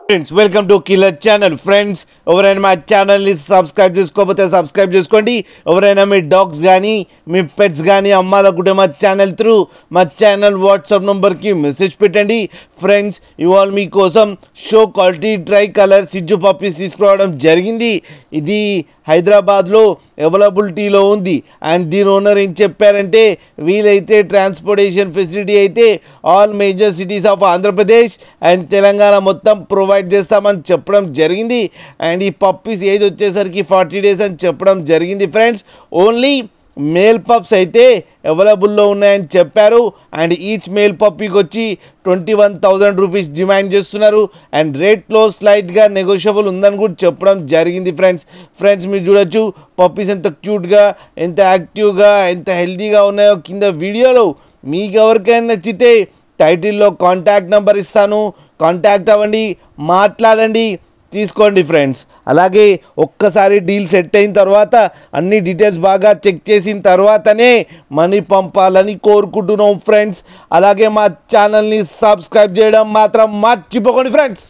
Friends welcome to killer channel. Friends ఎవరైనా మా ఛానల్ని సబ్స్క్రైబ్ చేసుకోకపోతే సబ్స్క్రైబ్ చేసుకోండి. ఎవరైనా మీ డాగ్స్ కానీ మీ పెట్స్ కానీ అమ్మాలనుకుంటే మా ఛానల్ త్రూ మా ఛానల్ వాట్సాప్ నెంబర్కి మెసేజ్ పెట్టండి. ఫ్రెండ్స్ ఇవాళ మీకోసం షో క్వాలిటీ ట్రై కలర్ సిజ్జు పప్పీస్ తీసుకురావడం జరిగింది. ఇది హైదరాబాద్లో అవైలబిలిటీలో ఉంది. అండ్ దీని ఓనర్ ఏం చెప్పారంటే వీలైతే ట్రాన్స్పోర్టేషన్ ఫెసిలిటీ అయితే all major cities of Andhra Pradesh and Telangana మొత్తం ప్రొవైడ్ చేస్తామని చెప్పడం జరిగింది. అండ్ ఈ పప్పీస్ ఏజ్ వచ్చేసరికి 40 days అని చెప్పడం జరిగింది. ఫ్రెండ్స్ ఓన్లీ మేల్ పప్స్ అయితే అవైలబుల్లో ఉన్నాయని చెప్పారు. అండ్ ఈచ్ మేల్ పప్పీకి వచ్చి 21,000 రూపీస్ డిమాండ్ చేస్తున్నారు. అండ్ రేట్లో స్లైట్గా నెగోషియబుల్ ఉందని కూడా చెప్పడం జరిగింది. ఫ్రెండ్స్ మీరు చూడొచ్చు పప్పీస్ ఎంత క్యూట్గా, ఎంత యాక్టివ్గా, ఎంత హెల్తీగా ఉన్నాయో కింద వీడియోలో. మీకు ఎవరికైనా నచ్చితే టైటిల్లో కాంటాక్ట్ నెంబర్ ఇస్తాను, కాంటాక్ట్ అవ్వండి, మాట్లాడండి, తీసుకోండి. ఫ్రెండ్స్ అలాగే ఒక్కసారి డీల్ సెట్ అయిన తర్వాత అన్ని డీటెయిల్స్ బాగా చెక్ చేసిన తర్వాతనే మనీ పంపాలని కోరుకుంటున్నాం. ఫ్రెండ్స్ అలాగే మా ఛానల్ని సబ్స్క్రైబ్ చేయడం మాత్రం మర్చిపోకండి. ఫ్రెండ్స్